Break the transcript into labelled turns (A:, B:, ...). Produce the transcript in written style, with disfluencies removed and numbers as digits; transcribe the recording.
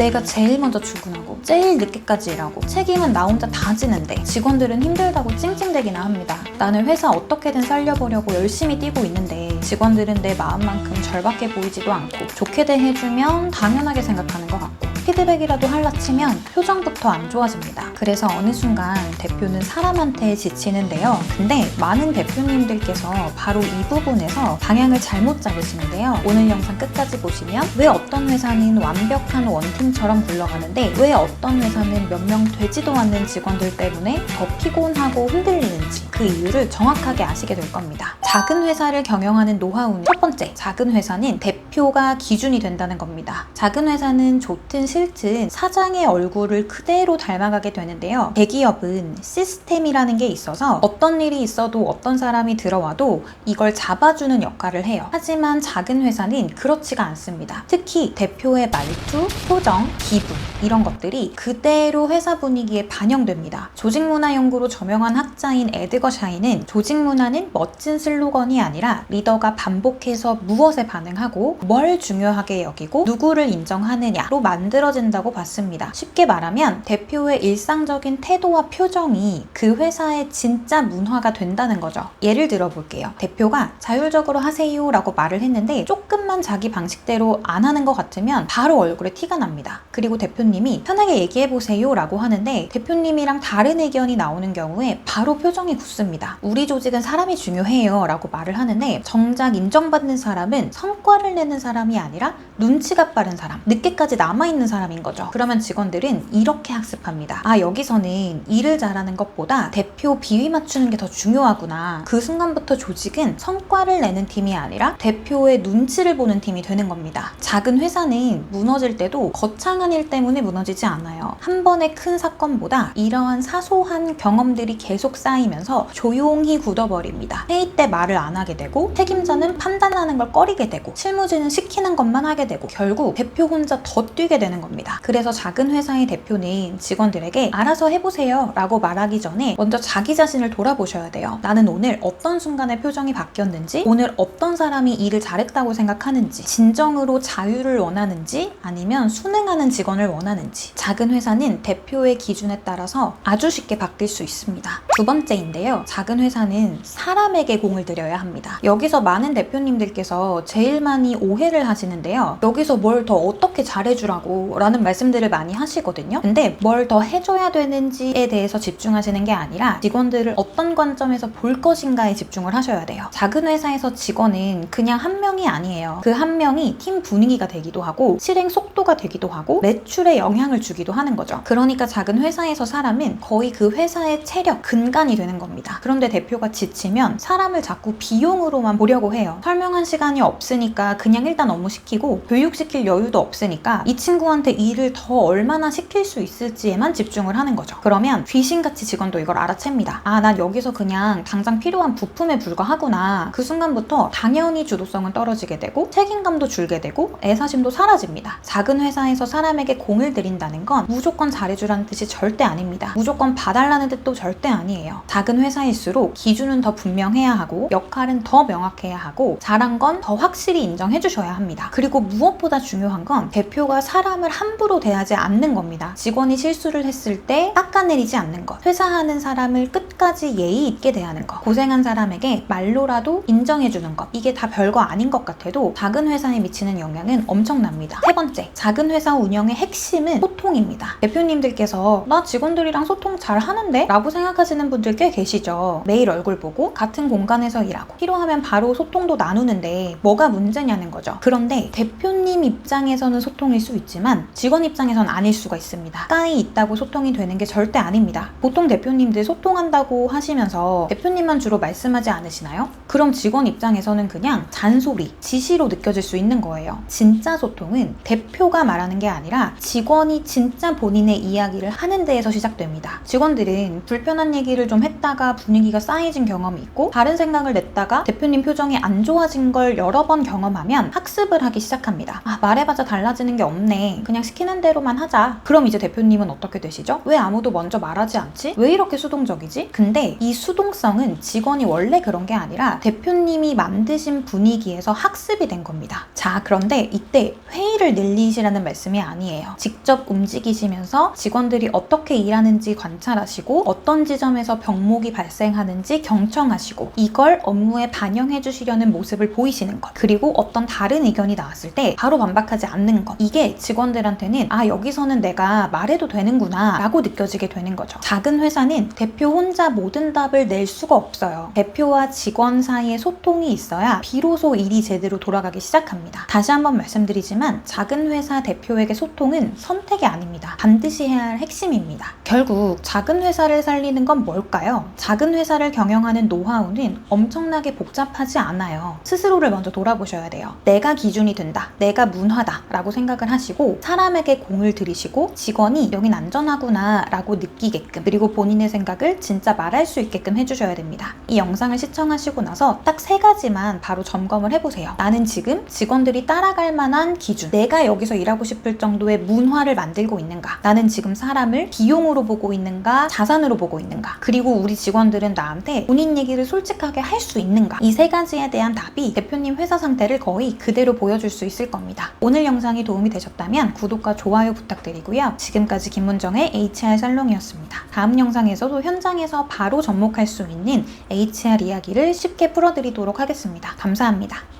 A: 내가 제일 먼저 출근하고 제일 늦게까지 일하고 책임은 나 혼자 다 지는데 직원들은 힘들다고 찡찡대기나 합니다. 나는 회사 어떻게든 살려보려고 열심히 뛰고 있는데 직원들은 내 마음만큼 절박해 보이지도 않고 좋게 대해주면 당연하게 생각하는 것 같고 피드백이라도 할라 치면 표정부터 안 좋아집니다. 그래서 어느 순간 대표는 사람한테 지치는데요. 근데 많은 대표님들께서 바로 이 부분에서 방향을 잘못 잡으시는데요. 오늘 영상 끝까지 보시면 왜 어떤 회사는 완벽한 원팀처럼 굴러가는데 왜 어떤 회사는 몇 명 되지도 않는 직원들 때문에 더 피곤하고 흔들리는지 그 이유를 정확하게 아시게 될 겁니다. 작은 회사를 경영하는 노하우는 첫 번째, 작은 회사는 대표가 기준이 된다는 겁니다. 작은 회사는 좋든 싫든 사장의 얼굴을 그대로 닮아가게 되는데요. 대기업은 시스템이라는 게 있어서 어떤 일이 있어도 어떤 사람이 들어와도 이걸 잡아주는 역할을 해요. 하지만 작은 회사는 그렇지가 않습니다. 특히 대표의 말투, 표정, 기분 이런 것들이 그대로 회사 분위기에 반영됩니다. 조직문화연구로 저명한 학자인 에드거 샤이는 조직문화는 멋진 슬로건이 아니라 리더가 반복해서 무엇에 반응하고 뭘 중요하게 여기고 누구를 인정하느냐로 만들어진다고 봤습니다. 쉽게 말하면 대표의 일상적인 태도와 표정이 그 회사의 진짜 문화가 된다는 거죠. 예를 들어 볼게요. 대표가 자율적으로 하세요 라고 말을 했는데 조금만 자기 방식대로 안 하는 것 같으면 바로 얼굴에 티가 납니다. 그리고 대표님이 편하게 얘기해보세요 라고 하는데 대표님이랑 다른 의견이 나오는 경우에 바로 표정이 굳습니다. 우리 조직은 사람이 중요해요 라고 말을 하는데 정작 인정받는 사람은 성과를 내는 사람이 아니라 눈치가 빠른 사람, 늦게까지 남아있는 사람인 거죠. 그러면 직원들은 이렇게 학습합니다. 아, 여기서는 일을 잘하는 것보다 대표 비위 맞추는 게 더 중요하구나. 그 순간부터 조직은 성과를 내는 팀이 아니라 대표의 눈치를 보는 팀이 되는 겁니다. 작은 회사는 무너질 때도 거창한 일 때문에 무너지지 않아요. 한 번의 큰 사건보다 이러한 사소한 경험들이 계속 쌓이면서 조용히 굳어버립니다. 회의 때 말을 안 하게 되고 책임자는 판단하는 걸 꺼리게 되고 실무진은 시키는 것만 하게 되고 결국 대표 혼자 더 뛰게 되는 겁니다. 그래서 작은 회사의 대표는 직원들에게 알아서 해보세요 라고 말하기 전에 먼저 자기 자신을 돌아보셔야 돼요. 나는 오늘 어떤 순간에 표정이 바뀌었는지, 오늘 어떤 사람이 일을 잘했다고 생각하는지, 진정으로 자유를 원하는지 아니면 순응하는 직원을 원하는지. 작은 회사는 대표의 기준에 따라서 아주 쉽게 바뀔 수 있습니다. 두 번째인데요. 작은 회사는 사람에게 공을 들여야 합니다. 여기서 많은 대표님들께서 제일 많이 오해를 하시는데요. 여기서 뭘 더 어떻게 잘해주라고 라는 말씀들을 많이 하시거든요. 근데 뭘 더 해줘야 되는지에 대해서 집중하시는 게 아니라 직원들을 어떤 관점에서 볼 것인가에 집중을 하셔야 돼요. 작은 회사에서 직원은 그냥 한 명이 아니에요. 그 한 명이 팀 분위기가 되기도 하고 실행 속도가 되기도 하고 매출에 영향을 주기도 하는 거죠. 그러니까 작은 회사에서 사람은 거의 그 회사의 체력, 근간이 되는 겁니다. 그런데 대표가 지치면 사람을 자꾸 비용으로만 보려고 해요. 설명한 시간이 없으니까 그냥 일단 업무 시키고 교육시킬 여유도 없으니까 이 친구한테 일을 더 얼마나 시킬 수 있을지에만 집중을 하는 거죠. 그러면 귀신같이 직원도 이걸 알아챕니다. 아, 난 여기서 그냥 당장 필요한 부품에 불과하구나. 그 순간부터 당연히 주도성은 떨어지게 되고 책임감도 줄게 되고 애사심도 사라집니다. 작은 회사에서 사람에게 공을 들인다는 건 무조건 잘해주라는 뜻이 절대 아닙니다. 무조건 봐달라는 뜻도 절대 아니에요. 작은 회사일수록 기준은 더 분명해야 하고 역할은 더 명확해야 하고 잘한 건 더 확실히 인정해 주셔야 합니다. 그리고 무엇보다 중요한 건 대표가 사람을 함부로 대하지 않는 겁니다. 직원이 실수를 했을 때 깎아내리지 않는 것, 회사하는 사람을 끝까지 예의 있게 대하는 것, 고생한 사람에게 말로라도 인정해주는 것, 이게 다 별거 아닌 것 같아도 작은 회사에 미치는 영향은 엄청납니다. 세 번째, 작은 회사 운영의 핵심은 소통입니다. 대표님들께서 나 직원들이랑 소통 잘 하는데? 라고 생각하시는 분들 꽤 계시죠. 매일 얼굴 보고 같은 공간에서 일하고 필요하면 바로 소통도 나누는데 뭐가 문제냐는 거죠. 그런데 대표님 입장에서는 소통일 수 있지만 직원 입장에서는 아닐 수가 있습니다. 가까이 있다고 소통이 되는 게 절대 아닙니다. 보통 대표님들 소통한다고 하시면서 대표님만 주로 말씀하지 않으시나요? 그럼 직원 입장에서는 그냥 잔소리, 지시로 느껴질 수 있는 거예요. 진짜 소통은 대표가 말하는 게 아니라 직원이 진짜 본인의 이야기를 하는 데에서 시작됩니다. 직원들은 불편한 얘기를 좀 했다가 분위기가 싸해진 경험이 있고 다른 생각을 냈다가 대표님 표정이 안 좋아진 걸 여러 번 경험하면 학습을 하기 시작합니다. 아, 말해봤자 달라지는 게 없네. 그냥 그냥 시키는 대로만 하자. 그럼 이제 대표님은 어떻게 되시죠? 왜 아무도 먼저 말하지 않지? 왜 이렇게 수동적이지? 근데 이 수동성은 직원이 원래 그런 게 아니라 대표님이 만드신 분위기에서 학습이 된 겁니다. 자, 그런데 이때 회의를 늘리시라는 말씀이 아니에요. 직접 움직이시면서 직원들이 어떻게 일하는지 관찰하시고 어떤 지점에서 병목이 발생하는지 경청하시고 이걸 업무에 반영해 주시려는 모습을 보이시는 것. 그리고 어떤 다른 의견이 나왔을 때 바로 반박하지 않는 것. 이게 직원들한테는 아, 여기서는 내가 말해도 되는구나 라고 느껴지게 되는 거죠. 작은 회사는 대표 혼자 모든 답을 낼 수가 없어요. 대표와 직원 사이에 소통이 있어야 비로소 일이 제대로 돌아가기 시작합니다. 다시 한번 말씀드리지만 작은 회사 대표에게 소통은 선택이 아닙니다. 반드시 해야 할 핵심입니다. 결국 작은 회사를 살리는 건 뭘까요? 작은 회사를 경영하는 노하우는 엄청나게 복잡하지 않아요. 스스로를 먼저 돌아보셔야 돼요. 내가 기준이 된다. 내가 문화다 라고 생각을 하시고 사람에게 공을 들이시고 직원이 여긴 안전하구나 라고 느끼게끔 그리고 본인의 생각을 진짜 말할 수 있게끔 해주셔야 됩니다. 이 영상을 시청하시고 나서 딱 3가지만 바로 점검을 해보세요. 나는 지금 직원들이 따라갈 만한 기준, 내가 여기서 일하고 싶을 정도의 문화를 만들고 있는가? 나는 지금 사람을 비용으로 보고 있는가? 자산으로 보고 있는가? 그리고 우리 직원들은 나한테 본인 얘기를 솔직하게 할 수 있는가? 이 3가지에 대한 답이 대표님 회사 상태를 거의 그대로 보여줄 수 있을 겁니다. 오늘 영상이 도움이 되셨다면 구독과 좋아요 부탁드리고요. 지금까지 김문정의 HR 살롱이었습니다. 다음 영상에서도 현장에서 바로 접목할 수 있는 HR 이야기를 쉽게 풀어드리도록 하겠습니다. 감사합니다.